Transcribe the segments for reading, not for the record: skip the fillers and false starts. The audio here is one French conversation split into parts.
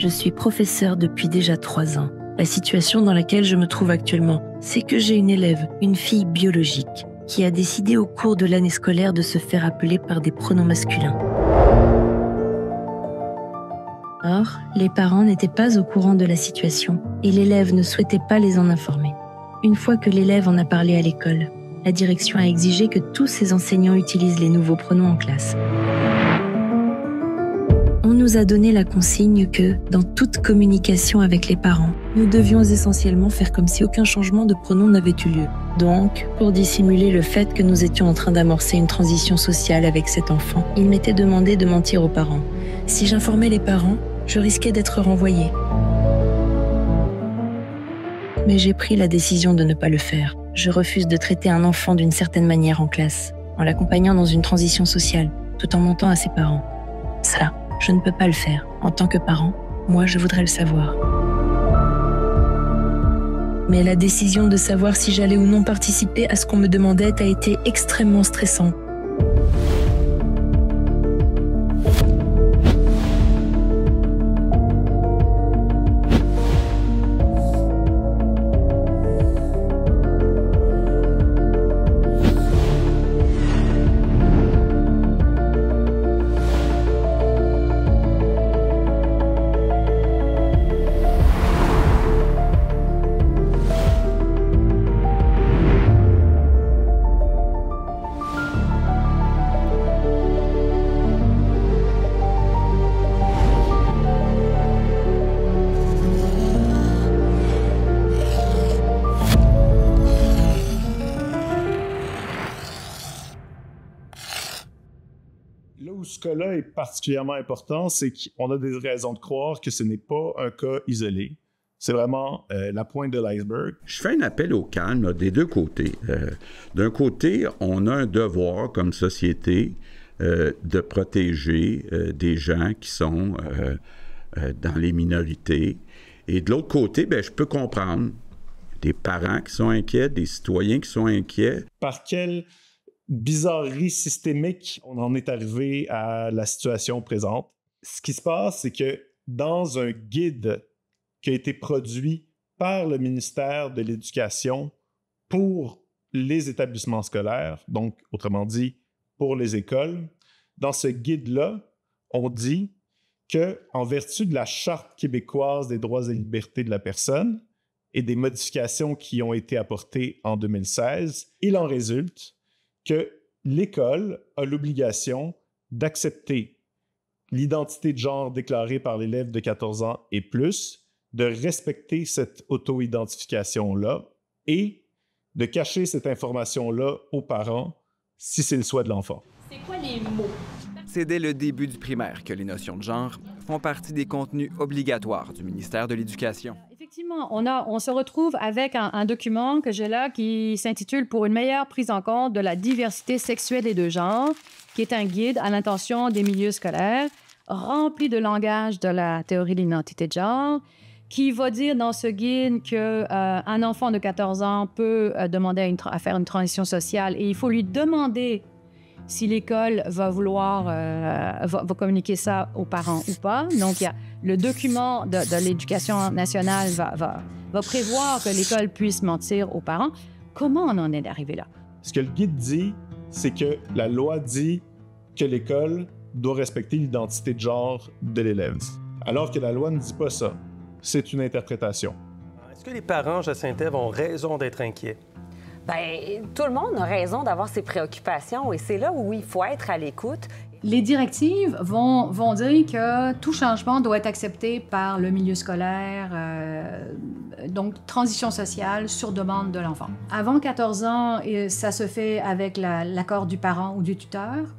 Je suis professeure depuis déjà 3 ans. La situation dans laquelle je me trouve actuellement, c'est que j'ai une élève, une fille biologique, qui a décidé au cours de l'année scolaire de se faire appeler par des pronoms masculins. Or, les parents n'étaient pas au courant de la situation et l'élève ne souhaitait pas les en informer. Une fois que l'élève en a parlé à l'école, la direction a exigé que tous ses enseignants utilisent les nouveaux pronoms en classe. On nous a donné la consigne que, dans toute communication avec les parents, nous devions essentiellement faire comme si aucun changement de pronom n'avait eu lieu. Donc, pour dissimuler le fait que nous étions en train d'amorcer une transition sociale avec cet enfant, il m'était demandé de mentir aux parents. Si j'informais les parents, je risquais d'être renvoyée. Mais j'ai pris la décision de ne pas le faire. Je refuse de traiter un enfant d'une certaine manière en classe, en l'accompagnant dans une transition sociale, tout en mentant à ses parents. Ça, je ne peux pas le faire. En tant que parent, moi, je voudrais le savoir. Mais la décision de savoir si j'allais ou non participer à ce qu'on me demandait a été extrêmement stressante. Là où ce cas-là est particulièrement important, c'est qu'on a des raisons de croire que ce n'est pas un cas isolé. C'est vraiment la pointe de l'iceberg. Je fais un appel au calme là, des deux côtés. D'un côté, on a un devoir comme société de protéger des gens qui sont dans les minorités. Et de l'autre côté, bien, je peux comprendre des parents qui sont inquiets, des citoyens qui sont inquiets. Par quelle bizarrerie systémique on en est arrivé à la situation présente? Ce qui se passe, c'est que dans un guide qui a été produit par le ministère de l'Éducation pour les établissements scolaires, donc autrement dit pour les écoles, dans ce guide-là, on dit qu'en vertu de la Charte québécoise des droits et libertés de la personne et des modifications qui ont été apportées en 2016, il en résulte que l'école a l'obligation d'accepter l'identité de genre déclarée par l'élève de 14 ans et plus, de respecter cette auto-identification-là et de cacher cette information-là aux parents si c'est le souhait de l'enfant. C'est quoi les mots? C'est dès le début du primaire que les notions de genre font partie des contenus obligatoires du ministère de l'Éducation. Effectivement, on se retrouve avec un document que j'ai là qui s'intitule « Pour une meilleure prise en compte de la diversité sexuelle et de genre », qui est un guide à l'intention des milieux scolaires, rempli de langage de la théorie de l'identité de genre, qui va dire dans ce guide qu'un enfant de 14 ans peut demander à faire une transition sociale et il faut lui demander si l'école va vouloir va communiquer ça aux parents ou pas. Donc, il y a le document de l'Éducation nationale va prévoir que l'école puisse mentir aux parents. Comment on en est arrivé là? Ce que le guide dit, c'est que la loi dit que l'école doit respecter l'identité de genre de l'élève. Alors que la loi ne dit pas ça. C'est une interprétation. Est-ce que les parents, Jacinthe, ont raison d'être inquiets? Bien, tout le monde a raison d'avoir ses préoccupations et c'est là où il faut être à l'écoute. Les directives vont dire que tout changement doit être accepté par le milieu scolaire, donc transition sociale sur demande de l'enfant. Avant 14 ans, ça se fait avec l'accord du parent ou du tuteur.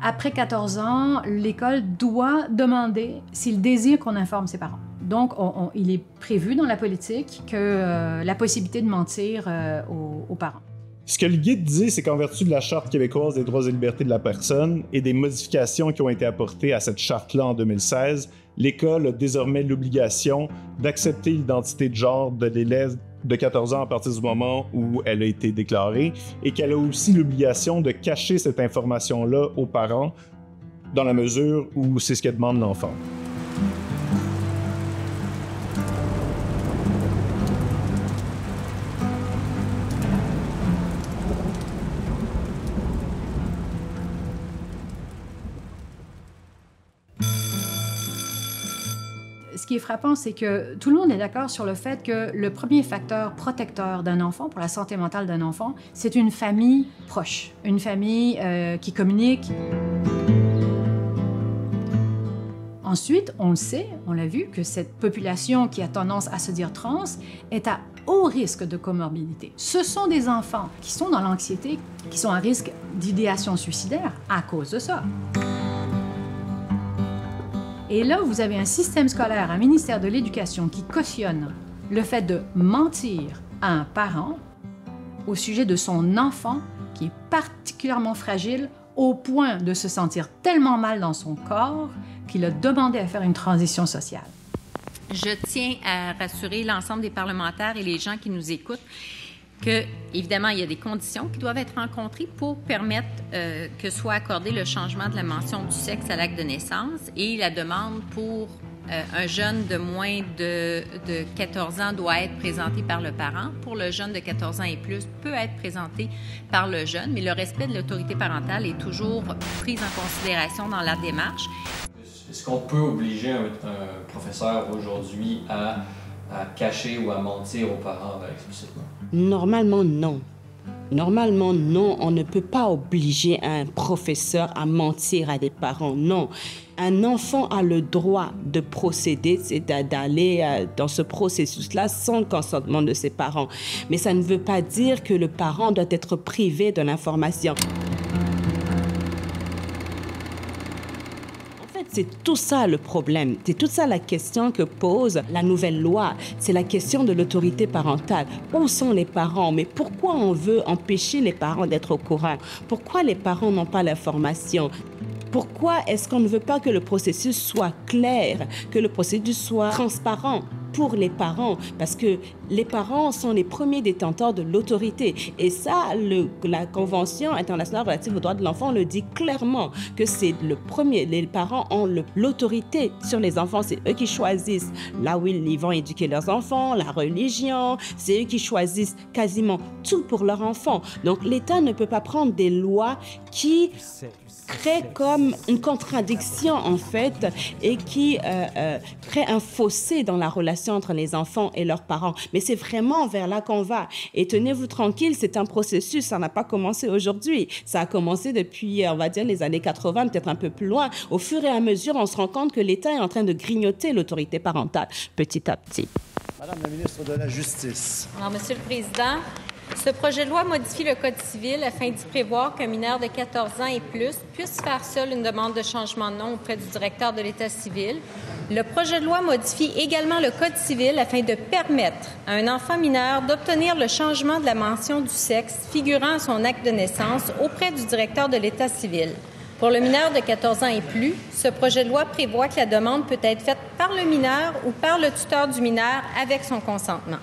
Après 14 ans, l'école doit demander s'il désire qu'on informe ses parents. Donc, il est prévu dans la politique que la possibilité de mentir aux parents. Ce que le guide dit, c'est qu'en vertu de la Charte québécoise des droits et libertés de la personne et des modifications qui ont été apportées à cette charte-là en 2016, l'école a désormais l'obligation d'accepter l'identité de genre de l'élève de 14 ans à partir du moment où elle a été déclarée et qu'elle a aussi l'obligation de cacher cette information-là aux parents dans la mesure où c'est ce que demande l'enfant. ce qui est frappant, c'est que tout le monde est d'accord sur le fait que le premier facteur protecteur d'un enfant, pour la santé mentale d'un enfant, c'est une famille proche, une famille qui communique. Ensuite, on le sait, on l'a vu, que cette population qui a tendance à se dire trans est à haut risque de comorbidité. Ce sont des enfants qui sont dans l'anxiété, qui sont à risque d'idéation suicidaire à cause de ça. Et là, vous avez un système scolaire, un ministère de l'Éducation qui cautionne le fait de mentir à un parent au sujet de son enfant qui est particulièrement fragile au point de se sentir tellement mal dans son corps qu'il a demandé à faire une transition sociale. Je tiens à rassurer l'ensemble des parlementaires et les gens qui nous écoutent que, évidemment, il y a des conditions qui doivent être rencontrées pour permettre que soit accordé le changement de la mention du sexe à l'acte de naissance et la demande pour un jeune de moins de 14 ans doit être présenté par le parent. Pour le jeune de 14 ans et plus, peut être présenté par le jeune, mais le respect de l'autorité parentale est toujours pris en considération dans la démarche. Est-ce qu'on peut obliger un professeur aujourd'hui à cacher ou à mentir aux parents explicitement? Normalement, non. Normalement, non, on ne peut pas obliger un professeur à mentir à des parents, non. Un enfant a le droit de procéder, c'est d'aller dans ce processus-là sans le consentement de ses parents. Mais ça ne veut pas dire que le parent doit être privé de l'information. C'est tout ça le problème, c'est toute ça la question que pose la nouvelle loi, c'est la question de l'autorité parentale. Où sont les parents? Mais pourquoi on veut empêcher les parents d'être au courant? Pourquoi les parents n'ont pas l'information? Pourquoi est-ce qu'on ne veut pas que le processus soit clair, que le processus soit transparent pour les parents? Parce que les parents sont les premiers détenteurs de l'autorité. Et ça, la Convention internationale relative aux droits de l'enfant le dit clairement, que c'est le premier. Les parents ont l'autorité sur les enfants. C'est eux qui choisissent là où ils vont éduquer leurs enfants, la religion. C'est eux qui choisissent quasiment tout pour leurs enfants. Donc, l'État ne peut pas prendre des lois qui crée comme une contradiction, en fait, et qui crée un fossé dans la relation entre les enfants et leurs parents. Mais c'est vraiment vers là qu'on va. Et tenez-vous tranquille, c'est un processus, ça n'a pas commencé aujourd'hui. Ça a commencé depuis, on va dire, les années 80, peut-être un peu plus loin. Au fur et à mesure, on se rend compte que l'État est en train de grignoter l'autorité parentale, petit à petit. Madame la ministre de la Justice. Alors, Monsieur le Président, ce projet de loi modifie le Code civil afin d'y prévoir qu'un mineur de 14 ans et plus puisse faire seul une demande de changement de nom auprès du directeur de l'État civil. Le projet de loi modifie également le Code civil afin de permettre à un enfant mineur d'obtenir le changement de la mention du sexe figurant à son acte de naissance auprès du directeur de l'État civil. Pour le mineur de 14 ans et plus, ce projet de loi prévoit que la demande peut être faite par le mineur ou par le tuteur du mineur avec son consentement.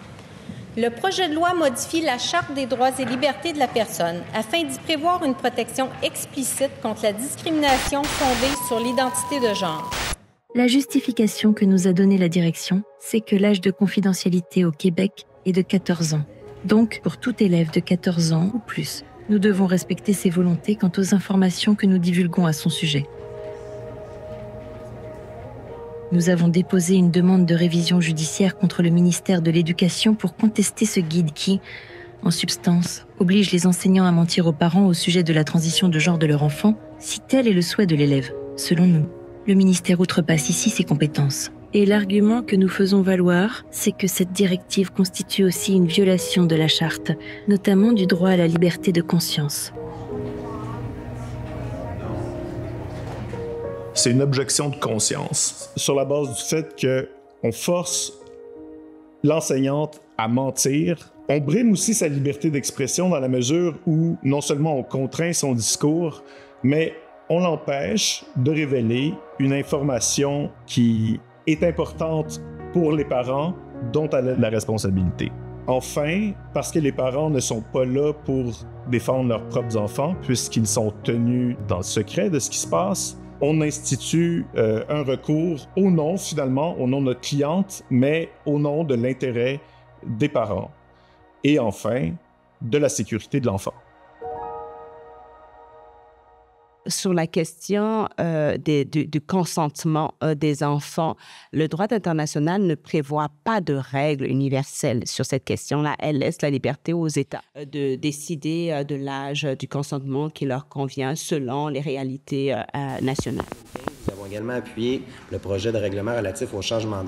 Le projet de loi modifie la Charte des droits et libertés de la personne afin d'y prévoir une protection explicite contre la discrimination fondée sur l'identité de genre. La justification que nous a donnée la direction, c'est que l'âge de confidentialité au Québec est de 14 ans. Donc, pour tout élève de 14 ans ou plus, nous devons respecter ses volontés quant aux informations que nous divulguons à son sujet. Nous avons déposé une demande de révision judiciaire contre le ministère de l'Éducation pour contester ce guide qui, en substance, oblige les enseignants à mentir aux parents au sujet de la transition de genre de leur enfant, si tel est le souhait de l'élève. Selon nous, le ministère outrepasse ici ses compétences. Et l'argument que nous faisons valoir, c'est que cette directive constitue aussi une violation de la Charte, notamment du droit à la liberté de conscience. C'est une objection de conscience sur la base du fait qu'on force l'enseignante à mentir. On brime aussi sa liberté d'expression dans la mesure où non seulement on contraint son discours, mais on l'empêche de révéler une information qui est importante pour les parents dont elle a la responsabilité. Enfin, parce que les parents ne sont pas là pour défendre leurs propres enfants, puisqu'ils sont tenus dans le secret de ce qui se passe, on institue un recours au nom, finalement, au nom de notre cliente, mais au nom de l'intérêt des parents. Et enfin, de la sécurité de l'enfant. sur la question du consentement des enfants, le droit international ne prévoit pas de règles universelles sur cette question-là. Elle laisse la liberté aux États de décider de l'âge du consentement qui leur convient selon les réalités nationales. Nous avons également appuyé le projet de règlement relatif au changement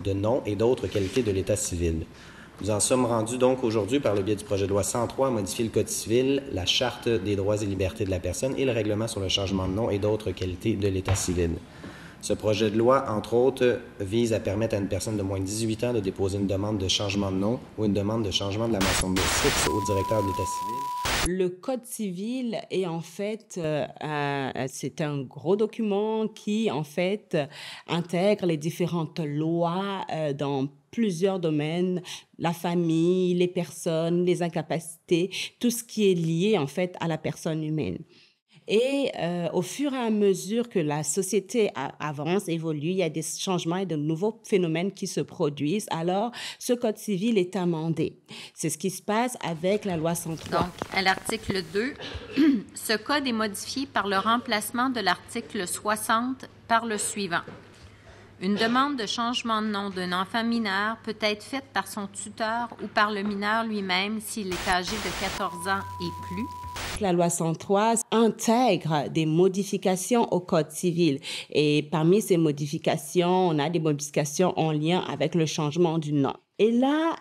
de nom et d'autres qualités de l'état civil. Nous en sommes rendus donc aujourd'hui par le biais du projet de loi 103 à modifier le Code civil, la Charte des droits et libertés de la personne et le règlement sur le changement de nom et d'autres qualités de l'état civil. Ce projet de loi, entre autres, vise à permettre à une personne de moins de 18 ans de déposer une demande de changement de nom ou une demande de changement de la mention de sexe au directeur de l'état civil. Le Code civil est en fait, c'est un gros document qui en fait intègre les différentes lois dans plusieurs domaines, la famille, les personnes, les incapacités, tout ce qui est lié en fait à la personne humaine. Et au fur et à mesure que la société avance, évolue, il y a des changements et de nouveaux phénomènes qui se produisent. Alors, ce Code civil est amendé. C'est ce qui se passe avec la loi 103. Donc, à l'article 2, ce code est modifié par le remplacement de l'article 60 par le suivant. Une demande de changement de nom d'un enfant mineur peut être faite par son tuteur ou par le mineur lui-même s'il est âgé de 14 ans et plus. La loi 103 intègre des modifications au Code civil. Et parmi ces modifications, on a des modifications en lien avec le changement du nom. Et là,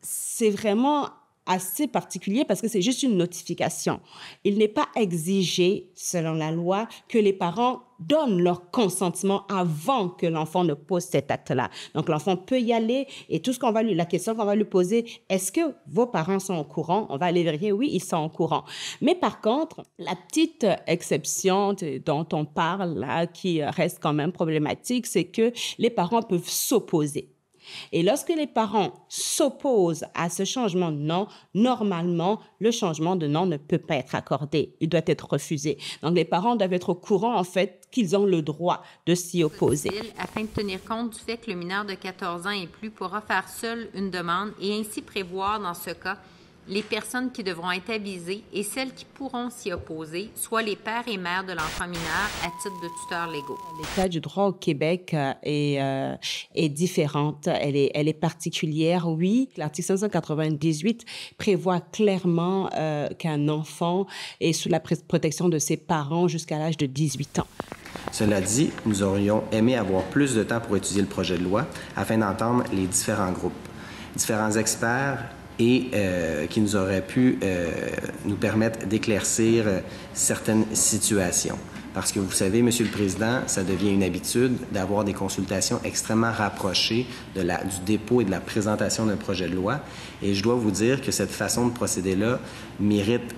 c'est vraiment assez particulier parce que c'est juste une notification. Il n'est pas exigé, selon la loi, que les parents donnent leur consentement avant que l'enfant ne pose cet acte-là. Donc, l'enfant peut y aller et tout ce qu'on va la question qu'on va lui poser, est-ce que vos parents sont au courant? On va aller vérifier, oui, ils sont au courant. Mais par contre, la petite exception dont on parle là, qui reste quand même problématique, c'est que les parents peuvent s'opposer. Et lorsque les parents s'opposent à ce changement de nom, normalement, le changement de nom ne peut pas être accordé. Il doit être refusé. Donc, les parents doivent être au courant, en fait, qu'ils ont le droit de s'y opposer. Afin de tenir compte du fait que le mineur de 14 ans et plus pourra faire seul une demande et ainsi prévoir, dans ce cas, les personnes qui devront être avisées et celles qui pourront s'y opposer, soit les pères et mères de l'enfant mineur à titre de tuteurs légaux. L'état du droit au Québec est différente, elle est particulière. Oui, l'article 598 prévoit clairement qu'un enfant est sous la protection de ses parents jusqu'à l'âge de 18 ans. Cela dit, nous aurions aimé avoir plus de temps pour étudier le projet de loi afin d'entendre les différents groupes, différents experts et qui nous auraient pu nous permettre d'éclaircir certaines situations. Parce que vous savez, Monsieur le Président, ça devient une habitude d'avoir des consultations extrêmement rapprochées du dépôt et de la présentation d'un projet de loi. Et je dois vous dire que cette façon de procéder-là mérite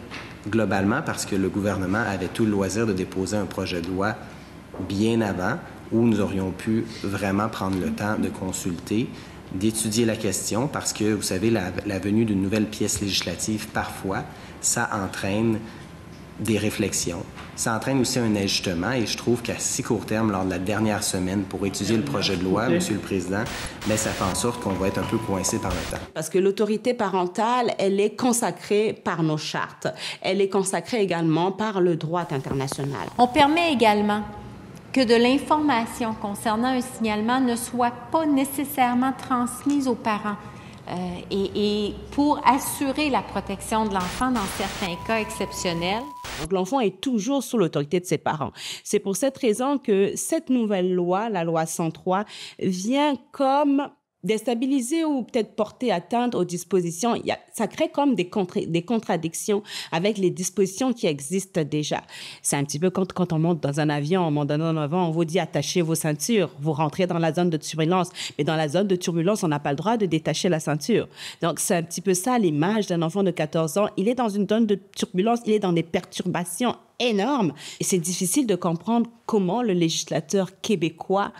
globalement, parce que le gouvernement avait tout le loisir de déposer un projet de loi bien avant, où nous aurions pu vraiment prendre le temps de consulter, d'étudier la question, parce que, vous savez, la venue d'une nouvelle pièce législative, parfois, ça entraîne des réflexions. Ça entraîne aussi un ajustement, et je trouve qu'à si court terme, lors de la dernière semaine, pour étudier le projet de loi, Monsieur le Président, bien, ça fait en sorte qu'on va être un peu coincé par le temps. Parce que l'autorité parentale, elle est consacrée par nos chartes. Elle est consacrée également par le droit international. On permet également que de l'information concernant un signalement ne soit pas nécessairement transmise aux parents et pour assurer la protection de l'enfant dans certains cas exceptionnels. Donc, l'enfant est toujours sous l'autorité de ses parents. C'est pour cette raison que cette nouvelle loi, la loi 103, vient comme déstabiliser ou peut-être porter atteinte aux dispositions. Ça crée comme des contradictions avec les dispositions qui existent déjà. C'est un petit peu quand on monte dans un avion, on vous dit attachez vos ceintures, vous rentrez dans la zone de turbulence. Mais dans la zone de turbulence, on n'a pas le droit de détacher la ceinture. Donc, c'est un petit peu ça l'image d'un enfant de 14 ans. Il est dans une zone de turbulence, il est dans des perturbations énormes. Et c'est difficile de comprendre comment le législateur québécois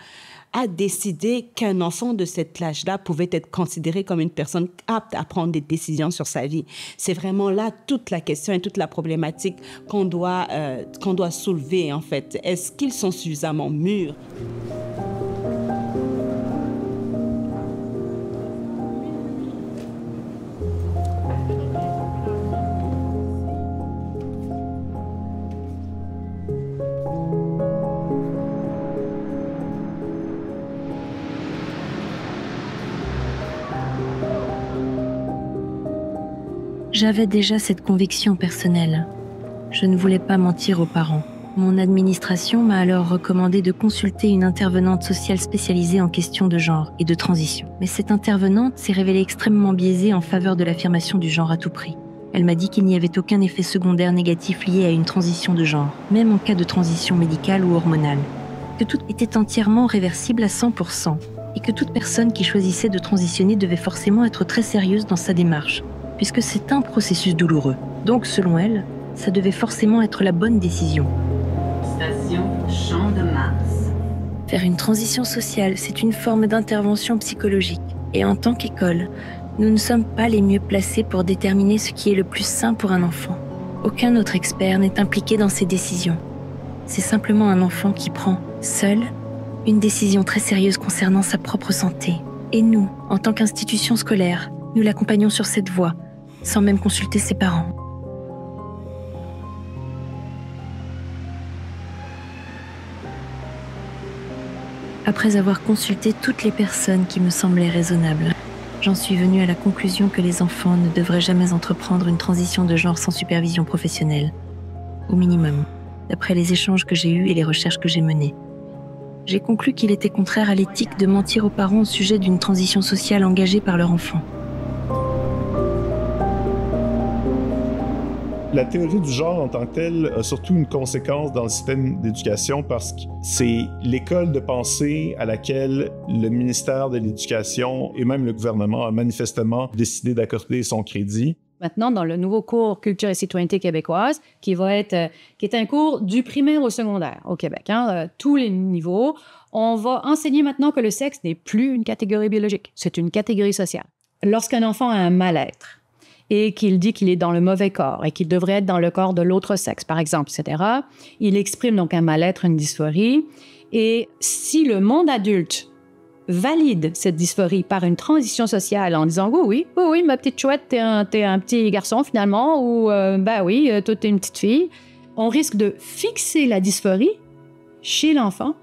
a décidé qu'un enfant de cet âge-là pouvait être considéré comme une personne apte à prendre des décisions sur sa vie. C'est vraiment là toute la question et toute la problématique qu'on doit soulever, en fait. Est-ce qu'ils sont suffisamment mûrs? J'avais déjà cette conviction personnelle. Je ne voulais pas mentir aux parents. Mon administration m'a alors recommandé de consulter une intervenante sociale spécialisée en questions de genre et de transition. Mais cette intervenante s'est révélée extrêmement biaisée en faveur de l'affirmation du genre à tout prix. Elle m'a dit qu'il n'y avait aucun effet secondaire négatif lié à une transition de genre, même en cas de transition médicale ou hormonale. Que tout était entièrement réversible à 100%, et que toute personne qui choisissait de transitionner devait forcément être très sérieuse dans sa démarche, puisque c'est un processus douloureux. Donc, selon elle, ça devait forcément être la bonne décision. Station Champ de Mars. Faire une transition sociale, c'est une forme d'intervention psychologique. Et en tant qu'école, nous ne sommes pas les mieux placés pour déterminer ce qui est le plus sain pour un enfant. Aucun autre expert n'est impliqué dans ces décisions. C'est simplement un enfant qui prend, seul, une décision très sérieuse concernant sa propre santé. Et nous, en tant qu'institution scolaire, nous l'accompagnons sur cette voie, sans même consulter ses parents. Après avoir consulté toutes les personnes qui me semblaient raisonnables, j'en suis venue à la conclusion que les enfants ne devraient jamais entreprendre une transition de genre sans supervision professionnelle. Au minimum, d'après les échanges que j'ai eus et les recherches que j'ai menées. J'ai conclu qu'il était contraire à l'éthique de mentir aux parents au sujet d'une transition sociale engagée par leur enfant. La théorie du genre en tant que telle a surtout une conséquence dans le système d'éducation parce que c'est l'école de pensée à laquelle le ministère de l'Éducation et même le gouvernement a manifestement décidé d'accorder son crédit. Maintenant, dans le nouveau cours Culture et citoyenneté québécoise, qui est un cours du primaire au secondaire au Québec, tous les niveaux, on va enseigner maintenant que le sexe n'est plus une catégorie biologique, c'est une catégorie sociale. Lorsqu'un enfant a un mal-être, et qu'il dit qu'il est dans le mauvais corps et qu'il devrait être dans le corps de l'autre sexe, par exemple, etc., il exprime donc un mal-être, une dysphorie. Et si le monde adulte valide cette dysphorie par une transition sociale en disant « Oui, ma petite chouette, t'es un petit garçon finalement » ou « oui, toi, t'es une petite fille », on risque de fixer la dysphorie chez l'enfant.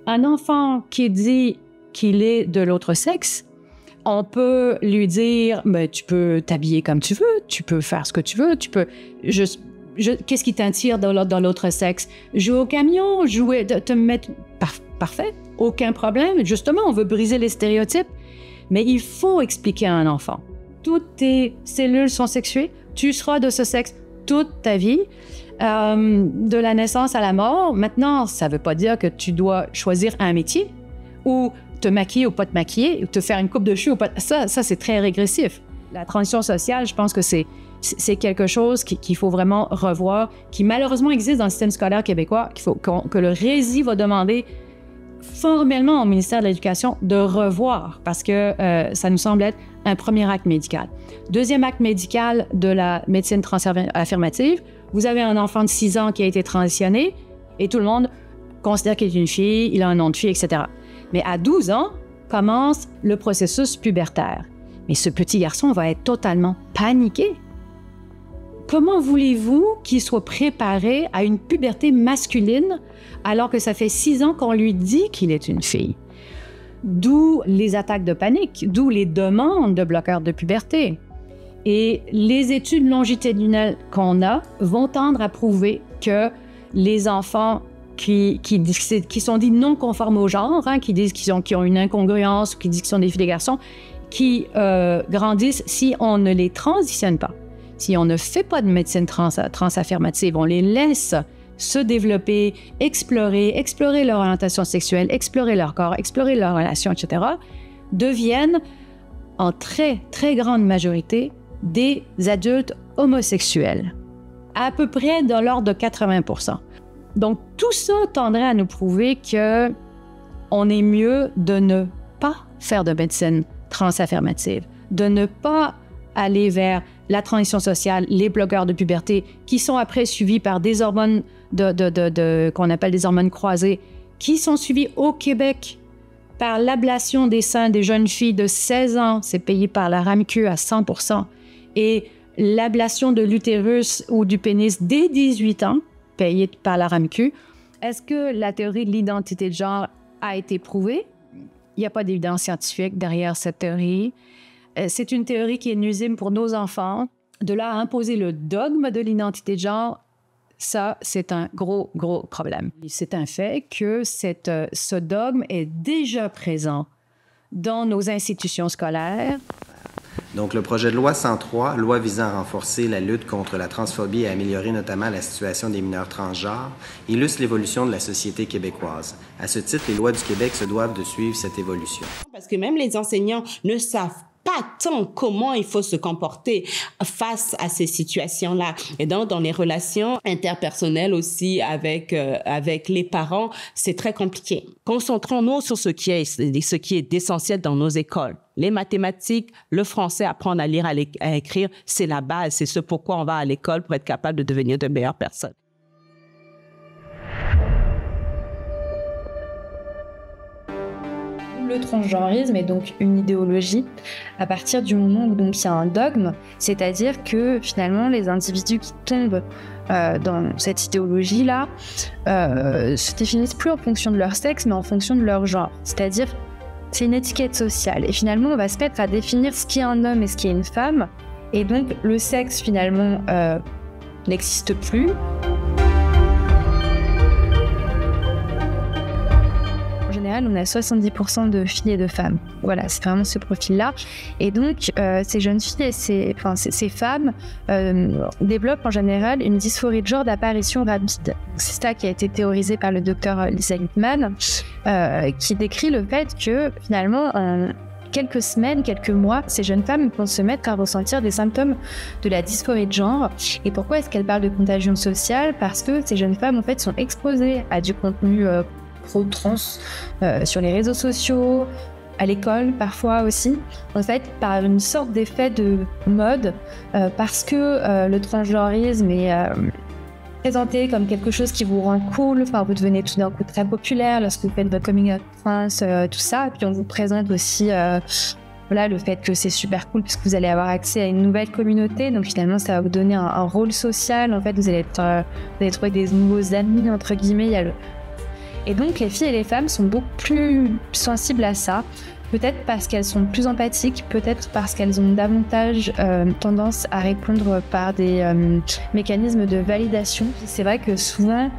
Un enfant qui dit qu'il est de l'autre sexe, on peut lui dire tu peux t'habiller comme tu veux, tu peux faire ce que tu veux, tu peux qu'est-ce qui t'attire dans l'autre sexe? Jouer au camion, te mettre parfait, aucun problème. Justement, on veut briser les stéréotypes, mais il faut expliquer à un enfant. Toutes tes cellules sont sexuées, tu seras de ce sexe toute ta vie, de la naissance à la mort. Maintenant, ça ne veut pas dire que tu dois choisir un métier ou te maquiller ou pas te maquiller, ou te faire une coupe de cheveux ou pas. Ça c'est très régressif. La transition sociale, je pense que c'est quelque chose qu'il faut vraiment revoir, qui malheureusement existe dans le système scolaire québécois, que le RÉSI va demander formellement au ministère de l'Éducation de revoir, parce que ça nous semble être un premier acte médical. Deuxième acte médical de la médecine transaffirmative, vous avez un enfant de 6 ans qui a été transitionné, et tout le monde considère qu'il est une fille, il a un nom de fille, etc. Mais à 12 ans, commence le processus pubertaire. Mais ce petit garçon va être totalement paniqué. Comment voulez-vous qu'il soit préparé à une puberté masculine alors que ça fait 6 ans qu'on lui dit qu'il est une fille? D'où les attaques de panique, d'où les demandes de bloqueurs de puberté. Et les études longitudinales qu'on a vont tendre à prouver que les enfants qui sont dits non conformes au genre, qui disent qu'ils ont une incongruence, ou qui disent qu'ils sont des filles et des garçons, qui grandissent si on ne les transitionne pas. Si on ne fait pas de médecine transaffirmative, on les laisse se développer, explorer leur orientation sexuelle, explorer leur corps, explorer leurs relations, etc., deviennent en très, très grande majorité des adultes homosexuels, à peu près dans l'ordre de 80%. Donc, tout ça tendrait à nous prouver qu'on est mieux de ne pas faire de médecine transaffirmative, de ne pas aller vers la transition sociale, les bloqueurs de puberté, qui sont après suivis par des hormones qu'on appelle des hormones croisées, qui sont suivis au Québec par l'ablation des seins des jeunes filles de 16 ans, c'est payé par la RAMQ à 100%, et l'ablation de l'utérus ou du pénis dès 18 ans, payé par la RAMQ. Est-ce que la théorie de l'identité de genre a été prouvée? Il n'y a pas d'évidence scientifique derrière cette théorie. C'est une théorie qui est nuisible pour nos enfants. De là à imposer le dogme de l'identité de genre, ça, c'est un gros, gros problème. C'est un fait que ce dogme est déjà présent dans nos institutions scolaires. Donc, le projet de loi 103, loi visant à renforcer la lutte contre la transphobie et à améliorer notamment la situation des mineurs transgenres, illustre l'évolution de la société québécoise. À ce titre, les lois du Québec se doivent de suivre cette évolution. Parce que même les enseignants ne savent pas tant comment il faut se comporter face à ces situations-là. Et donc, dans les relations interpersonnelles aussi avec les parents, c'est très compliqué. Concentrons-nous sur ce qui est essentiel dans nos écoles. Les mathématiques, le français, apprendre à lire, à écrire, c'est la base. C'est ce pourquoi on va à l'école pour être capable de devenir de meilleures personnes. Le transgenrisme est donc une idéologie à partir du moment où donc il y a un dogme, c'est-à-dire que finalement les individus qui tombent dans cette idéologie-là se définissent plus en fonction de leur sexe, mais en fonction de leur genre. C'est-à-dire c'est une étiquette sociale. Et finalement, on va se mettre à définir ce qui est un homme et ce qui est une femme. Et donc le sexe finalement n'existe plus. En général, on a 70% de filles et de femmes. Voilà, c'est vraiment ce profil-là. Et donc, ces jeunes filles et ces femmes développent en général une dysphorie de genre d'apparition rapide. C'est ça qui a été théorisé par le docteur Lisa Littman, qui décrit le fait que finalement, en quelques semaines, quelques mois, ces jeunes femmes vont se mettre à ressentir des symptômes de la dysphorie de genre. Et pourquoi est-ce qu'elles parlent de contagion sociale? Parce que ces jeunes femmes, en fait, sont exposées à du contenu pro-trans sur les réseaux sociaux, à l'école parfois aussi, en fait par une sorte d'effet de mode, parce que le transgenrisme est présenté comme quelque chose qui vous rend cool, enfin vous devenez tout d'un coup très populaire lorsque vous faites votre coming out trans, tout ça, et puis on vous présente aussi voilà, le fait que c'est super cool puisque vous allez avoir accès à une nouvelle communauté, donc finalement ça va vous donner un rôle social, en fait vous allez trouver des nouveaux amis entre guillemets, Et donc les filles et les femmes sont beaucoup plus sensibles à ça, peut-être parce qu'elles sont plus empathiques, peut-être parce qu'elles ont davantage tendance à répondre par des mécanismes de validation. C'est vrai que souvent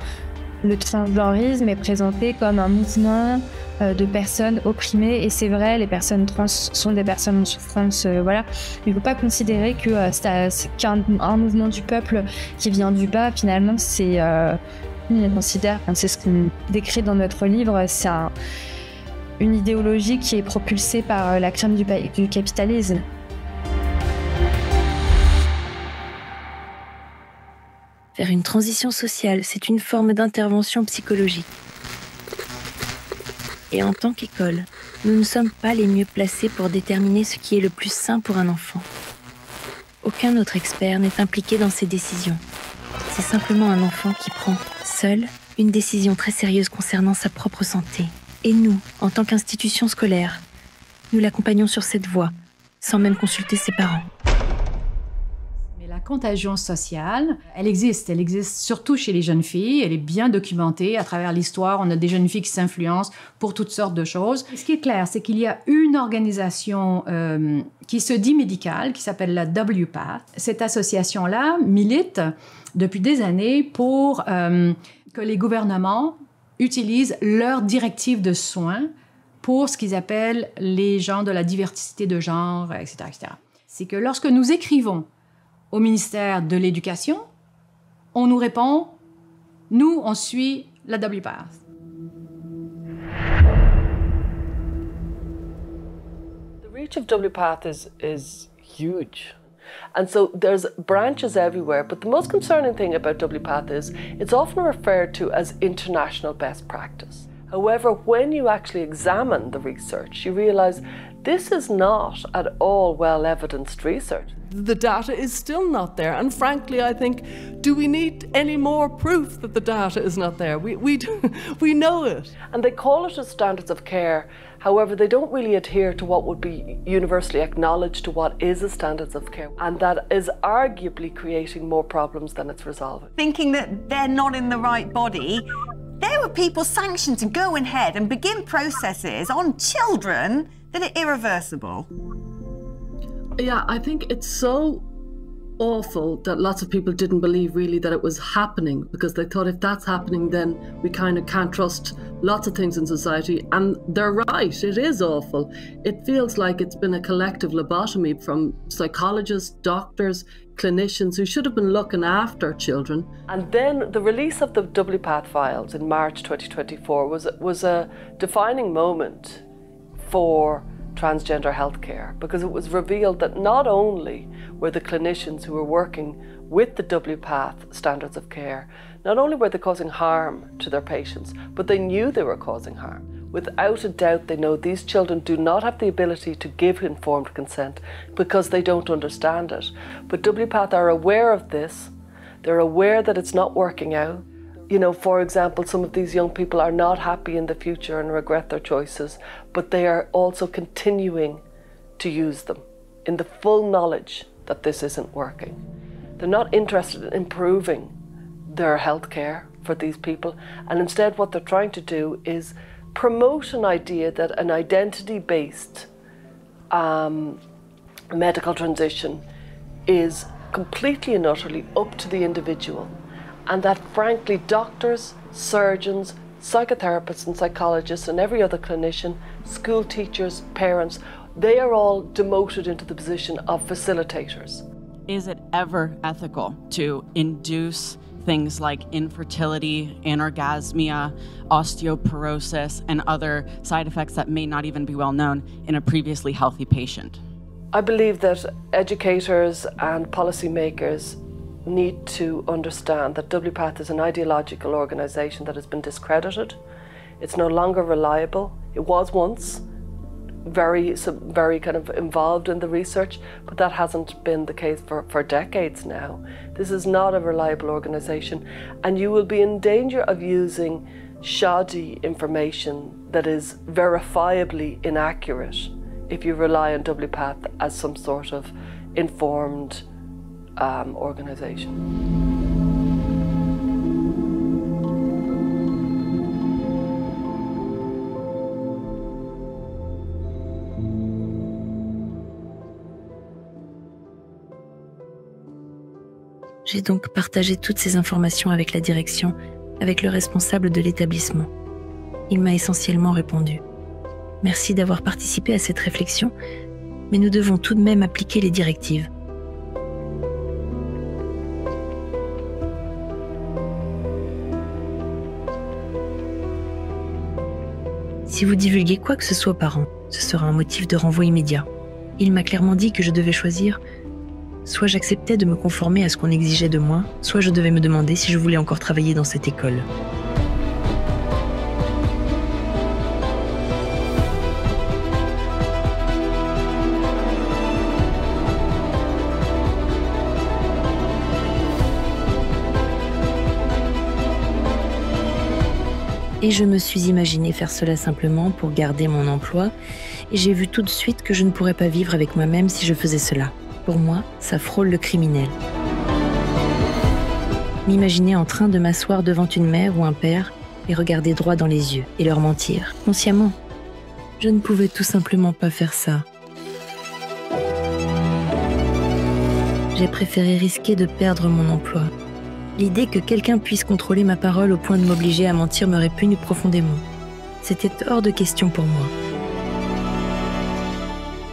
le transgenrisme est présenté comme un mouvement de personnes opprimées, et c'est vrai, les personnes trans sont des personnes en souffrance, voilà. Il ne faut pas considérer que c'est qu'un mouvement du peuple qui vient du bas, finalement c'est... On considère, c'est ce qu'on décrit dans notre livre, c'est une idéologie qui est propulsée par la crème du capitalisme. Faire une transition sociale, c'est une forme d'intervention psychologique. Et en tant qu'école, nous ne sommes pas les mieux placés pour déterminer ce qui est le plus sain pour un enfant. Aucun autre expert n'est impliqué dans ces décisions. C'est simplement un enfant qui prend, seul, une décision très sérieuse concernant sa propre santé. Et nous, en tant qu'institution scolaire, nous l'accompagnons sur cette voie, sans même consulter ses parents. Mais la contagion sociale, elle existe surtout chez les jeunes filles, elle est bien documentée à travers l'histoire, on a des jeunes filles qui s'influencent pour toutes sortes de choses. Et ce qui est clair, c'est qu'il y a une organisation qui se dit médicale, qui s'appelle la WPATH. Cette association-là milite depuis des années pour que les gouvernements utilisent leurs directives de soins pour ce qu'ils appellent les gens de la diversité de genre, etc., etc. C'est que lorsque nous écrivons au ministère de l'Éducation, on nous répond « Nous, on suit la WPATH ». The reach of WPATH is huge. And so there's branches everywhere, but the most concerning thing about WPATH is it's often referred to as international best practice. However, when you actually examine the research, you realize this is not at all well-evidenced research. The data is still not there, and frankly, I think, do we need any more proof that the data is not there? We know it. And they call it as standards of care. However, they don't really adhere to what would be universally acknowledged to what is a standards of care, and that is arguably creating more problems than it's resolving. Thinking that they're not in the right body, there were people sanctioned to go ahead and begin processes on children that are irreversible. Yeah, I think it's so awful that lots of people didn't believe really that it was happening, because they thought if that's happening, then we kind of can't trust lots of things in society. And they're right, it is awful. It feels like it's been a collective lobotomy from psychologists, doctors, clinicians who should have been looking after children. And then the release of the WPATH files in March 2024 was a defining moment for transgender healthcare, because it was revealed that not only were the clinicians who were working with the WPATH standards of care, not only were they causing harm to their patients, but they knew they were causing harm. Without a doubt, they know these children do not have the ability to give informed consent because they don't understand it. But WPATH are aware of this. They're aware that it's not working out. You know, for example, some of these young people are not happy in the future and regret their choices, but they are also continuing to use them in the full knowledge that this isn't working. They're not interested in improving their health care for these people, and instead what they're trying to do is promote an idea that an identity-based medical transition is completely and utterly up to the individual, and that frankly doctors, surgeons, psychotherapists and psychologists and every other clinician, school teachers, parents, they are all demoted into the position of facilitators. Is it ever ethical to induce things like infertility, anorgasmia, osteoporosis, and other side effects that may not even be well known in a previously healthy patient? I believe that educators and policymakers need to understand that WPATH is an ideological organisation that has been discredited. It's no longer reliable. It was once very kind of involved in the research, but that hasn't been the case for decades now. This is not a reliable organisation, and you will be in danger of using shoddy information that is verifiably inaccurate if you rely on WPATH as some sort of informed organisation. J'ai donc partagé toutes ces informations avec la direction, avec le responsable de l'établissement. Il m'a essentiellement répondu. Merci d'avoir participé à cette réflexion, mais nous devons tout de même appliquer les directives. Si vous divulguez quoi que ce soit aux parents, ce sera un motif de renvoi immédiat. Il m'a clairement dit que je devais choisir. Soit j'acceptais de me conformer à ce qu'on exigeait de moi, soit je devais me demander si je voulais encore travailler dans cette école. Et je me suis imaginé faire cela simplement pour garder mon emploi, et j'ai vu tout de suite que je ne pourrais pas vivre avec moi-même si je faisais cela. Pour moi, ça frôle le criminel. M'imaginer en train de m'asseoir devant une mère ou un père et regarder droit dans les yeux et leur mentir, consciemment. Je ne pouvais tout simplement pas faire ça. J'ai préféré risquer de perdre mon emploi. L'idée que quelqu'un puisse contrôler ma parole au point de m'obliger à mentir me répugne profondément. C'était hors de question pour moi.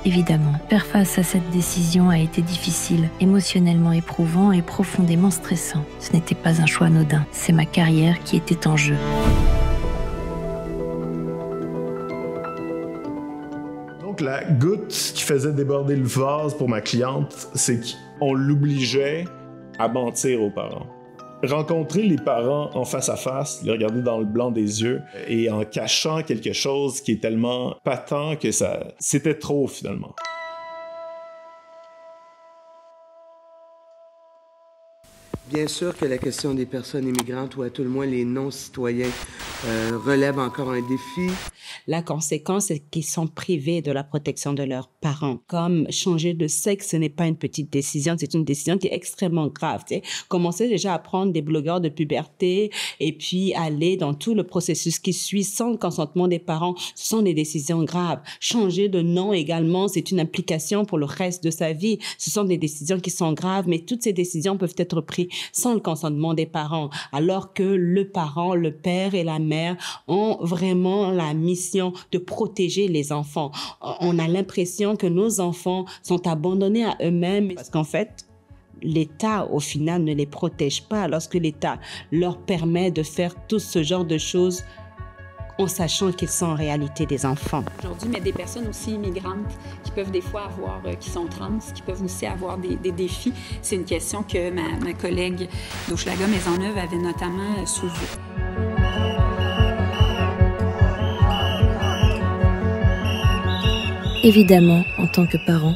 Évidemment, faire face à cette décision a été difficile, émotionnellement éprouvant et profondément stressant. Ce n'était pas un choix anodin, c'est ma carrière qui était en jeu. Donc la goutte qui faisait déborder le vase pour ma cliente, c'est qu'on l'obligeait à mentir aux parents. Rencontrer les parents en face à face, les regarder dans le blanc des yeux et en cachant quelque chose qui est tellement patent que c'était trop finalement. Bien sûr que la question des personnes immigrantes, ou à tout le moins les non-citoyens, relève encore un défi. La conséquence, c'est qu'ils sont privés de la protection de leurs parents. Comme changer de sexe, ce n'est pas une petite décision, c'est une décision qui est extrêmement grave. Tu sais. Commencer déjà à prendre des bloqueurs de puberté et puis aller dans tout le processus qui suit sans le consentement des parents, ce sont des décisions graves. Changer de nom également, c'est une implication pour le reste de sa vie. Ce sont des décisions qui sont graves, mais toutes ces décisions peuvent être prises sans le consentement des parents, alors que le parent, le père et la mère ont vraiment la mission de protéger les enfants. On a l'impression que nos enfants sont abandonnés à eux-mêmes parce qu'en fait, l'État, au final, ne les protège pas lorsque l'État leur permet de faire tout ce genre de choses en sachant qu'ils sont en réalité des enfants. Aujourd'hui, mais des personnes aussi immigrantes qui peuvent des fois avoir, qui sont trans, qui peuvent aussi avoir des défis. C'est une question que ma collègue d'Hochelaga Maisonneuve avait notamment soulevée. Évidemment, en tant que parent,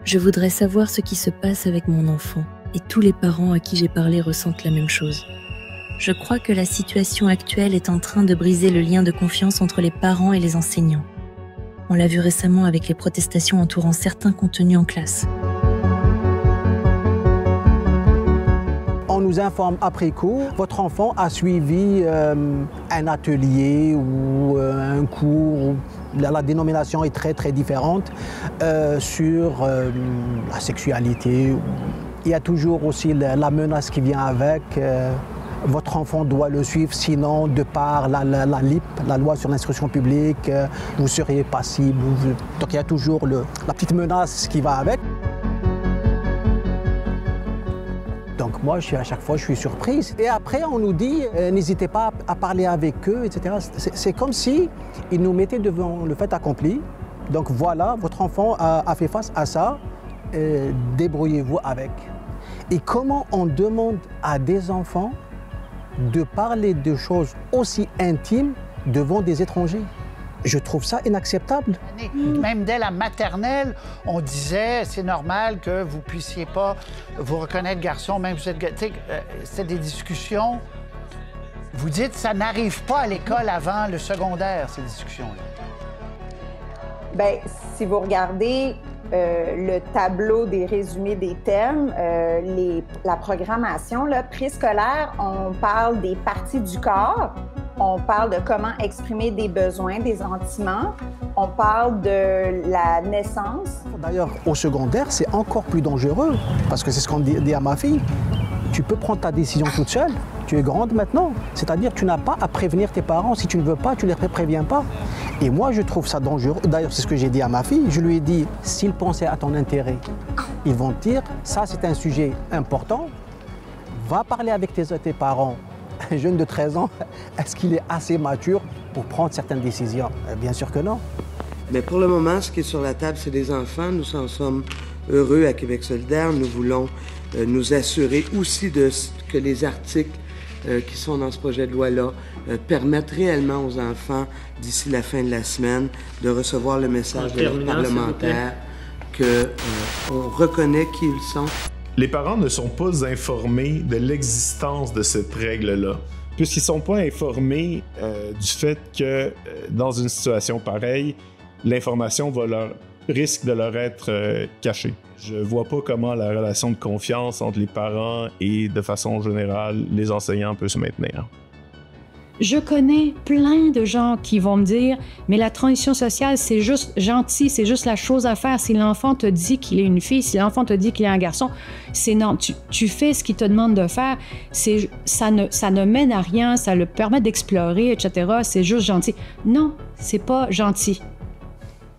je voudrais savoir ce qui se passe avec mon enfant, et tous les parents à qui j'ai parlé ressentent la même chose. Je crois que la situation actuelle est en train de briser le lien de confiance entre les parents et les enseignants. On l'a vu récemment avec les protestations entourant certains contenus en classe. On nous informe après coup, votre enfant a suivi un atelier ou un cours, la dénomination est très différente, sur la sexualité. Il y a toujours aussi la menace qui vient avec. Votre enfant doit le suivre, sinon, de par la LIP, la loi sur l'instruction publique, vous seriez passible. Donc il y a toujours la petite menace qui va avec. Donc moi, à chaque fois, je suis surprise. Et après, on nous dit, n'hésitez pas à parler avec eux, etc. C'est comme si ils nous mettaient devant le fait accompli. Donc voilà, votre enfant a fait face à ça, débrouillez-vous avec. Et comment on demande à des enfants de parler de choses aussi intimes devant des étrangers? Je trouve ça inacceptable. Même dès la maternelle, on disait c'est normal que vous puissiez pas vous reconnaître garçon, même si vous êtes... c'est des discussions. Vous dites ça n'arrive pas à l'école avant le secondaire, ces discussions-là. Bien, si vous regardez le tableau des résumés des thèmes, la programmation préscolaire, on parle des parties du corps, on parle de comment exprimer des besoins, des sentiments, on parle de la naissance. D'ailleurs, au secondaire, c'est encore plus dangereux, parce que c'est ce qu'on dit à ma fille. Tu peux prendre ta décision toute seule, tu es grande maintenant. C'est-à-dire que tu n'as pas à prévenir tes parents. Si tu ne veux pas, tu ne les préviens pas. Et moi, je trouve ça dangereux. D'ailleurs, c'est ce que j'ai dit à ma fille. Je lui ai dit, s'ils pensaient à ton intérêt, ils vont te dire, ça c'est un sujet important, va parler avec tes parents. Un jeune de 13 ans, est-ce qu'il est assez mature pour prendre certaines décisions? Bien sûr que non. Mais pour le moment, ce qui est sur la table, c'est des enfants. Nous en sommes heureux à Québec solidaire. Nous voulons nous assurer aussi que les articles qui sont dans ce projet de loi-là permettent réellement aux enfants, d'ici la fin de la semaine, de recevoir le message de leur parlementaire qu'on reconnaît qui ils sont. Les parents ne sont pas informés de l'existence de cette règle-là, puisqu'ils ne sont pas informés du fait que dans une situation pareille, l'information risque de leur être cachée. Je vois pas comment la relation de confiance entre les parents et, de façon générale, les enseignants peut se maintenir. Je connais plein de gens qui vont me dire « Mais la transition sociale, c'est juste gentil, c'est juste la chose à faire. Si l'enfant te dit qu'il est une fille, si l'enfant te dit qu'il est un garçon, c'est non. Tu fais ce qu'il te demande de faire. Ça ne mène à rien, ça le permet d'explorer, etc. C'est juste gentil. » Non, c'est pas gentil.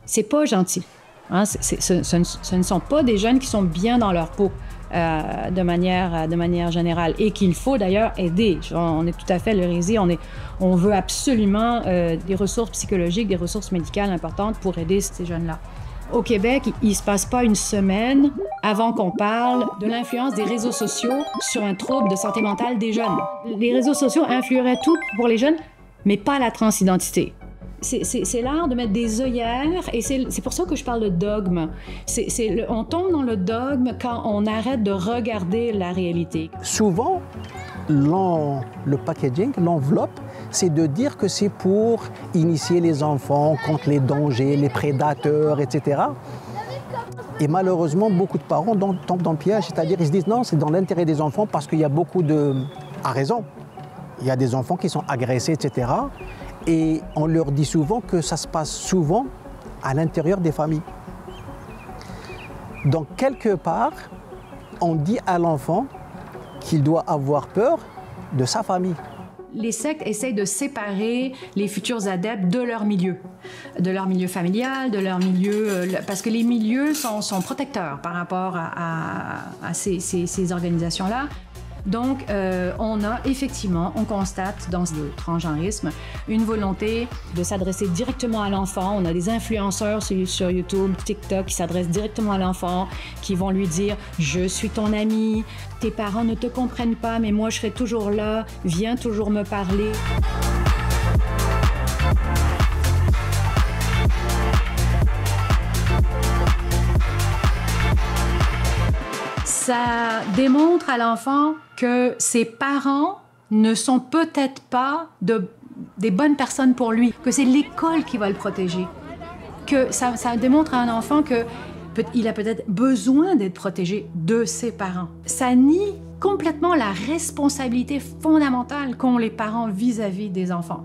C'est pas gentil. Hein? Ce ne sont pas des jeunes qui sont bien dans leur peau. De manière générale, et qu'il faut d'ailleurs aider. On est tout à fait l'hérésie, on veut absolument des ressources psychologiques, des ressources médicales importantes pour aider ces jeunes-là. Au Québec, il ne se passe pas une semaine avant qu'on parle de l'influence des réseaux sociaux sur un trouble de santé mentale des jeunes. Les réseaux sociaux influeraient tout pour les jeunes, mais pas la transidentité. C'est l'art de mettre des œillères, et c'est pour ça que je parle de dogme. On tombe dans le dogme quand on arrête de regarder la réalité. Souvent, le packaging, l'enveloppe, c'est de dire que c'est pour initier les enfants contre les dangers, les prédateurs, etc. Et malheureusement, beaucoup de parents tombent dans le piège, c'est-à-dire ils se disent non, c'est dans l'intérêt des enfants parce qu'il y a beaucoup de... À raison, il y a des enfants qui sont agressés, etc. Et on leur dit souvent que ça se passe souvent à l'intérieur des familles. Donc quelque part, on dit à l'enfant qu'il doit avoir peur de sa famille. Les sectes essayent de séparer les futurs adeptes de leur milieu familial, de leur milieu, parce que les milieux sont protecteurs par rapport à ces organisations-là. Donc, on constate dans le transgenrisme une volonté de s'adresser directement à l'enfant. On a des influenceurs sur YouTube, TikTok qui s'adressent directement à l'enfant, qui vont lui dire « Je suis ton ami, tes parents ne te comprennent pas, mais moi je serai toujours là, viens toujours me parler. » Ça démontre à l'enfant que ses parents ne sont peut-être pas des bonnes personnes pour lui, que c'est l'école qui va le protéger. Que ça démontre à un enfant qu'il a peut-être besoin d'être protégé de ses parents. Ça nie complètement la responsabilité fondamentale qu'ont les parents vis-à-vis des enfants.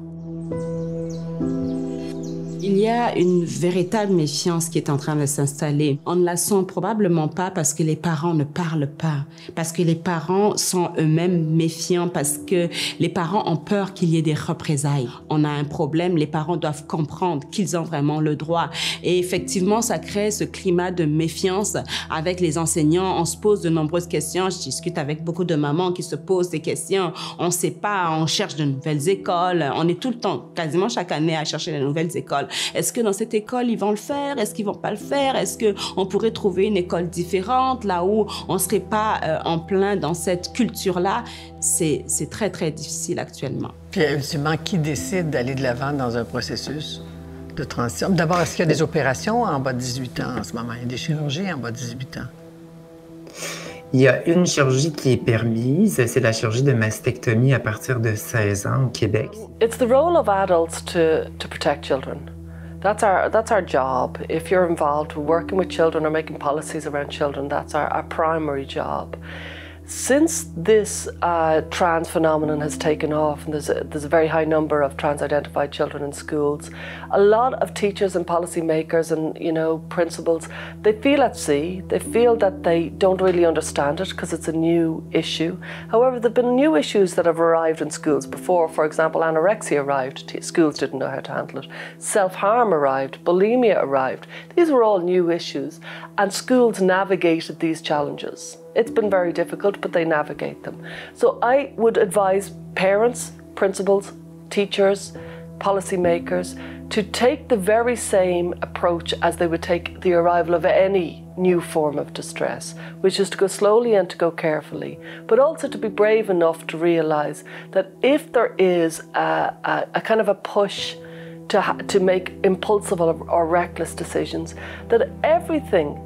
Il y a une véritable méfiance qui est en train de s'installer. On ne la sent probablement pas parce que les parents ne parlent pas, parce que les parents sont eux-mêmes méfiants, parce que les parents ont peur qu'il y ait des représailles. On a un problème, les parents doivent comprendre qu'ils ont vraiment le droit. Et effectivement, ça crée ce climat de méfiance avec les enseignants. On se pose de nombreuses questions. Je discute avec beaucoup de mamans qui se posent des questions. On ne sait pas, on cherche de nouvelles écoles. On est tout le temps, quasiment chaque année, à chercher de nouvelles écoles. Est-ce que dans cette école, ils vont le faire? Est-ce qu'ils vont pas le faire? Est-ce qu'on pourrait trouver une école différente, là où on ne serait pas en plein dans cette culture-là? C'est très, très difficile actuellement. Puis, ultimement, qui décide d'aller de l'avant dans un processus de transition? D'abord, est-ce qu'il y a des opérations en bas de 18 ans en ce moment? Il y a des chirurgies en bas de 18 ans? Il y a une chirurgie qui est permise, c'est la chirurgie de mastectomie à partir de 16 ans au Québec. It's the role of adults to protect children. That's our job. If you're involved working with children or making policies around children, that's our primary job. Since this trans phenomenon has taken off, and there's a very high number of trans-identified children in schools, a lot of teachers and policymakers and principals, they feel at sea. They feel that they don't really understand it because it's a new issue. However, there've been new issues that have arrived in schools before. For example, anorexia arrived. Schools didn't know how to handle it. Self-harm arrived. Bulimia arrived. These were all new issues, and schools navigated these challenges. It's been very difficult, but they navigate them. So I would advise parents, principals, teachers, policymakers to take the very same approach as they would take the arrival of any new form of distress, which is to go slowly and to go carefully, but also to be brave enough to realise that if there is a kind of a push to make impulsive or reckless decisions, that everybody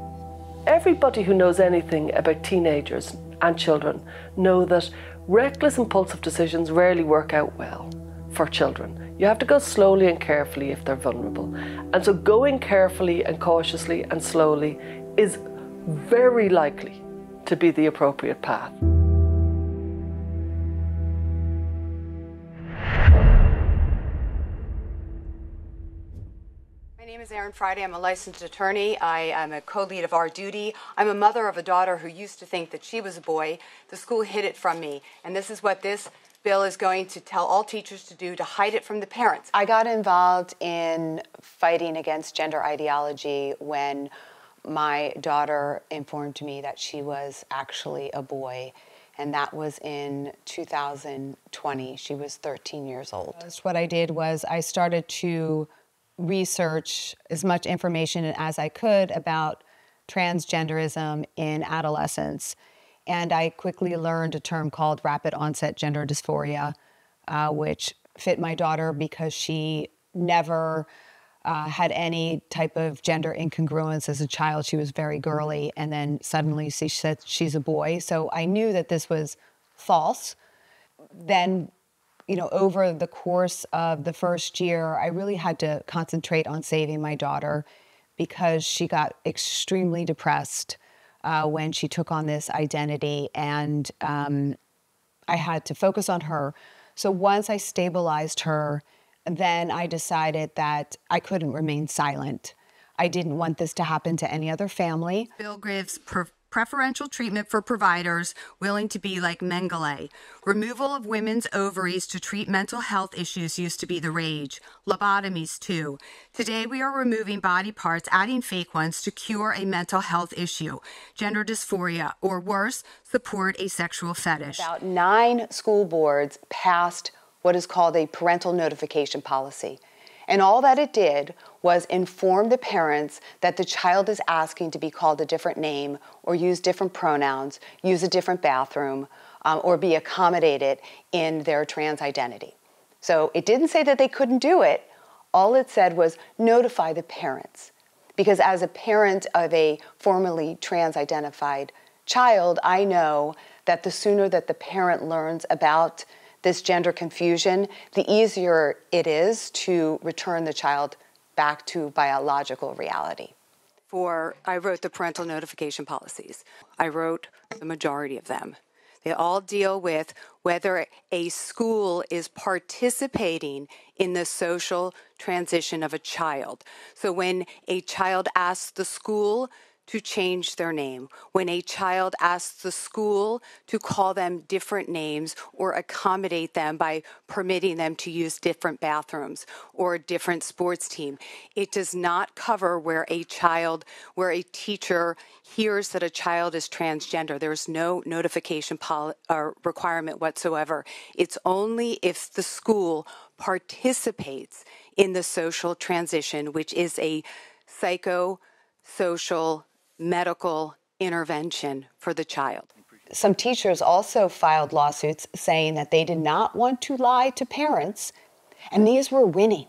who knows anything about teenagers and children know that reckless, impulsive decisions rarely work out well for children. You have to go slowly and carefully if they're vulnerable. And so going carefully and cautiously and slowly is very likely to be the appropriate path. My name is Erin Friday. I'm a licensed attorney. I am a co-lead of Our Duty. I'm a mother of a daughter who used to think that she was a boy. The school hid it from me. And this is what this bill is going to tell all teachers to do, to hide it from the parents. I got involved in fighting against gender ideology when my daughter informed me that she was actually a boy. And that was in 2020. She was 13 years old. What I did was I started to research as much information as I could about transgenderism in adolescence. And I quickly learned a term called rapid onset gender dysphoria, which fit my daughter because she never had any type of gender incongruence as a child. She was very girly, and then suddenly she said she's a boy. So I knew that this was false. Then, over the course of the first year, I really had to concentrate on saving my daughter because she got extremely depressed when she took on this identity, and I had to focus on her. So once I stabilized her, then I decided that I couldn't remain silent. I didn't want this to happen to any other family. Bill gives preferential treatment for providers willing to be like Mengele. Removal of women's ovaries to treat mental health issues used to be the rage. Lobotomies, too. Today, we are removing body parts, adding fake ones to cure a mental health issue, gender dysphoria, or worse, support a sexual fetish. About 9 school boards passed what is called a parental notification policy. And all that it did was inform the parents that the child is asking to be called a different name or use different pronouns, use a different bathroom, or be accommodated in their trans identity. So it didn't say that they couldn't do it. All it said was notify the parents. Because as a parent of a formerly trans-identified child, I know that the sooner that the parent learns about this gender confusion, the easier it is to return the child back to biological reality. I wrote the parental notification policies. I wrote the majority of them. They all deal with whether a school is participating in the social transition of a child. So when a child asks the school to change their name, when a child asks the school to call them different names or accommodate them by permitting them to use different bathrooms or a different sports team. It does not cover where a teacher hears that a child is transgender. There's no notification requirement whatsoever. It's only if the school participates in the social transition, which is a psychosocial medical intervention for the child. Some teachers also filed lawsuits saying that they did not want to lie to parents, and these were winning.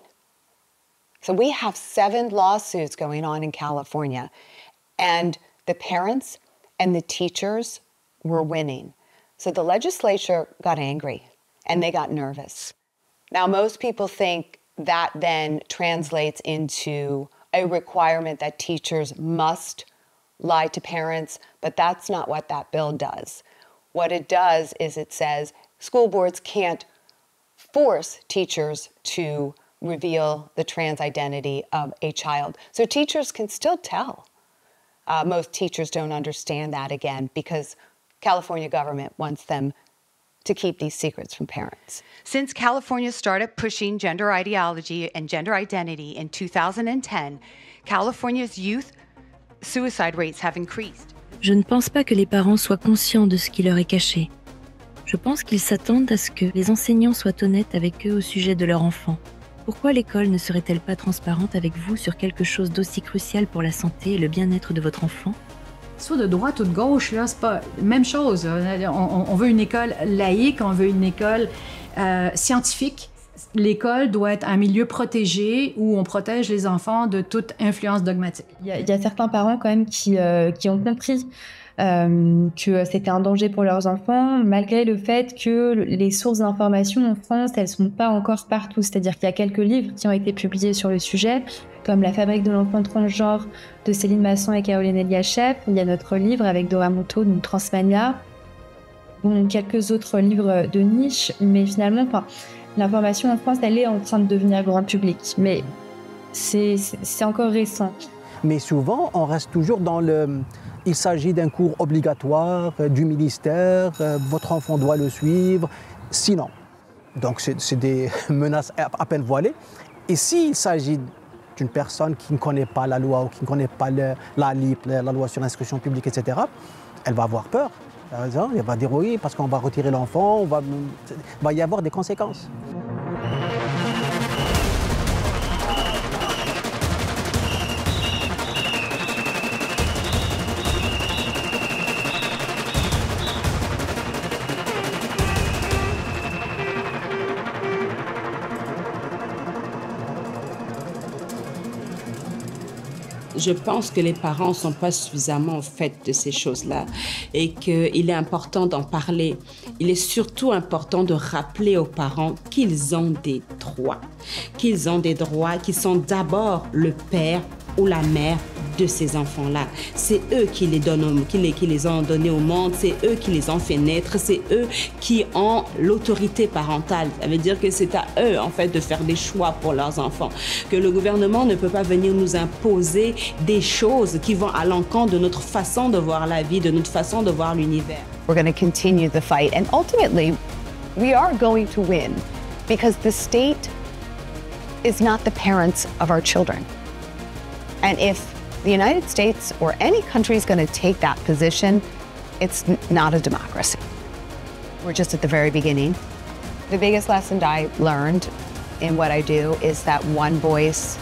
So we have 7 lawsuits going on in California, and the parents and the teachers were winning. So the legislature got angry, and they got nervous. Now, most people think that then translates into a requirement that teachers must lie to parents, but that's not what that bill does. What it does is it says school boards can't force teachers to reveal the trans identity of a child. So teachers can still tell. Most teachers don't understand that, again, because California government wants them to keep these secrets from parents. Since California started pushing gender ideology and gender identity in 2010, California's youth suicide rates have increased. Je ne pense pas que les parents soient conscients de ce qui leur est caché. Je pense qu'ils s'attendent à ce que les enseignants soient honnêtes avec eux au sujet de leur enfant. Pourquoi l'école ne serait-elle pas transparente avec vous sur quelque chose d'aussi crucial pour la santé et le bien-être de votre enfant? Soit de droite ou de gauche, là, c'est pas la même chose. On veut une école laïque, on veut une école scientifique. L'école doit être un milieu protégé où on protège les enfants de toute influence dogmatique. Il y a certains parents quand même qui ont compris que c'était un danger pour leurs enfants, malgré le fait que les sources d'information en France, elles sont pas encore partout. C'est-à-dire qu'il y a quelques livres qui ont été publiés sur le sujet, comme La fabrique de l'enfant transgenre de Céline Masson et Caroline Eliachep. Il y a notre livre avec Dora Muto, donc Transmania. Bon, quelques autres livres de niche, mais finalement, l'information en France, elle est en train de devenir grand public, mais c'est encore récent. Mais souvent, on reste toujours dans le... Il s'agit d'un cours obligatoire du ministère, votre enfant doit le suivre, sinon. Donc c'est des menaces à peine voilées. Et s'il s'agit d'une personne qui ne connaît pas la loi ou qui ne connaît pas la LIP, la loi sur l'instruction publique, etc., elle va avoir peur. Elle va dire oui, parce qu'on va retirer l'enfant, il va y avoir des conséquences. Je pense que les parents ne sont pas suffisamment au fait de ces choses-là et qu'il est important d'en parler. Il est surtout important de rappeler aux parents qu'ils ont des droits. Qu'ils ont des droits, qu'ils sont d'abord le père ou la mère de ces enfants-là. C'est eux qui les ont donnés au monde, c'est eux qui les ont fait naître, c'est eux qui ont l'autorité parentale. Ça veut dire que c'est à eux, en fait, de faire des choix pour leurs enfants. Que le gouvernement ne peut pas venir nous imposer des choses qui vont à l'encontre de notre façon de voir la vie, de notre façon de voir l'univers. We're going to continue the fight, and ultimately, we are going to win because the state is not the parents of our children. And if the United States or any country is going to take that position, it's not a democracy. We're just at the very beginning. The biggest lesson I learned in what I do is that one voice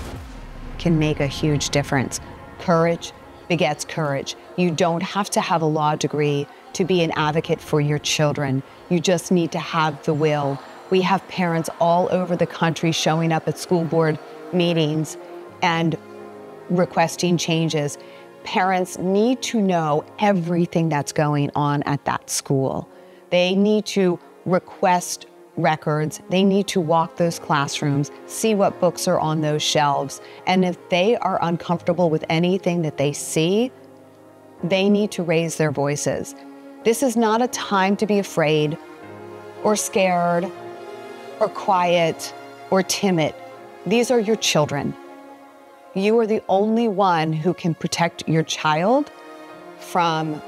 can make a huge difference. Courage begets courage. You don't have to have a law degree to be an advocate for your children. You just need to have the will. We have parents all over the country showing up at school board meetings and requesting changes. Parents need to know everything that's going on at that school. They need to request records. They need to walk those classrooms, see what books are on those shelves. And if they are uncomfortable with anything that they see, they need to raise their voices. This is not a time to be afraid or scared or quiet or timid. These are your children. You are the only one who can protect your child from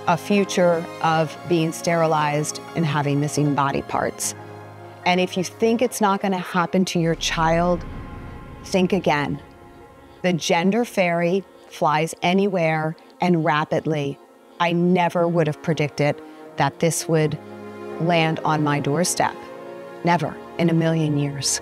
a future of being sterilized and having missing body parts. And if you think it's not going to happen to your child, think again. The gender fairy flies anywhere and rapidly. I never would have predicted that this would land on my doorstep. Never in a million years.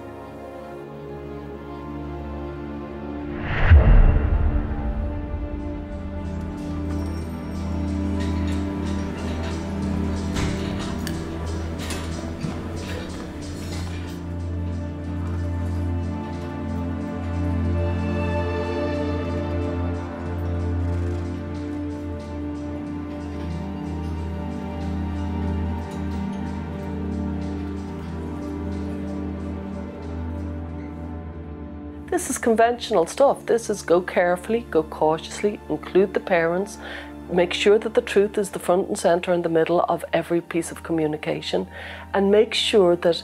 This is conventional stuff. This is go carefully, go cautiously, include the parents, make sure that the truth is the front and centre in the middle of every piece of communication, and make sure that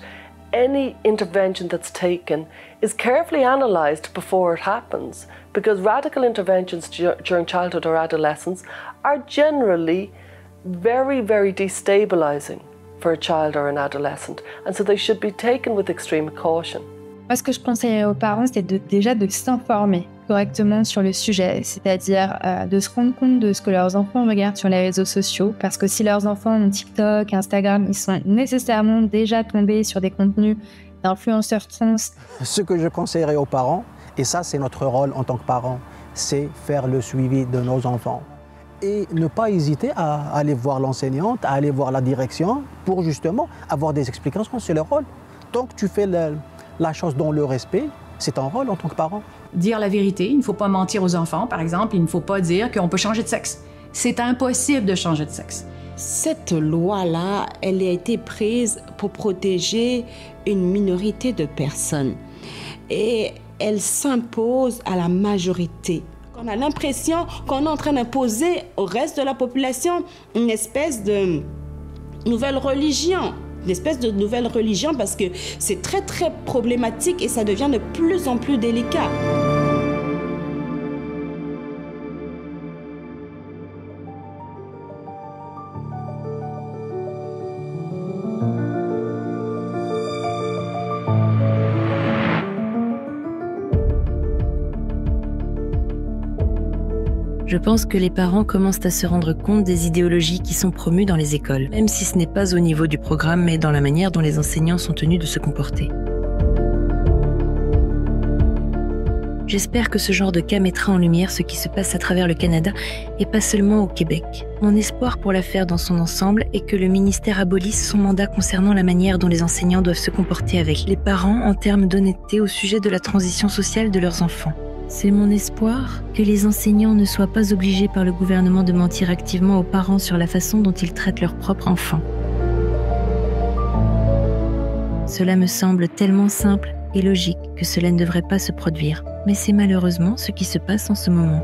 any intervention that's taken is carefully analysed before it happens, because radical interventions during childhood or adolescence are generally very, very destabilising for a child or an adolescent, and so they should be taken with extreme caution. Moi, ce que je conseillerais aux parents, c'est déjà de s'informer correctement sur le sujet, c'est-à-dire de se rendre compte de ce que leurs enfants regardent sur les réseaux sociaux, parce que si leurs enfants ont TikTok, Instagram, ils sont nécessairement déjà tombés sur des contenus d'influenceurs trans. Ce que je conseillerais aux parents, et ça c'est notre rôle en tant que parents, c'est faire le suivi de nos enfants. Et ne pas hésiter à aller voir l'enseignante, à aller voir la direction, pour justement avoir des explications sur leur rôle. Tant que tu fais la chose dans le respect, c'est ton rôle en tant que parent. Dire la vérité, il ne faut pas mentir aux enfants, par exemple, il ne faut pas dire qu'on peut changer de sexe. C'est impossible de changer de sexe. Cette loi-là, elle a été prise pour protéger une minorité de personnes. Et elle s'impose à la majorité. On a l'impression qu'on est en train d'imposer au reste de la population une espèce de nouvelle religion. Une espèce de nouvelle religion parce que c'est très très problématique et ça devient de plus en plus délicat. Je pense que les parents commencent à se rendre compte des idéologies qui sont promues dans les écoles, même si ce n'est pas au niveau du programme, mais dans la manière dont les enseignants sont tenus de se comporter. J'espère que ce genre de cas mettra en lumière ce qui se passe à travers le Canada et pas seulement au Québec. Mon espoir pour l'affaire dans son ensemble est que le ministère abolisse son mandat concernant la manière dont les enseignants doivent se comporter avec les parents en termes d'honnêteté au sujet de la transition sociale de leurs enfants. C'est mon espoir que les enseignants ne soient pas obligés par le gouvernement de mentir activement aux parents sur la façon dont ils traitent leurs propres enfants. Cela me semble tellement simple et logique que cela ne devrait pas se produire, mais c'est malheureusement ce qui se passe en ce moment.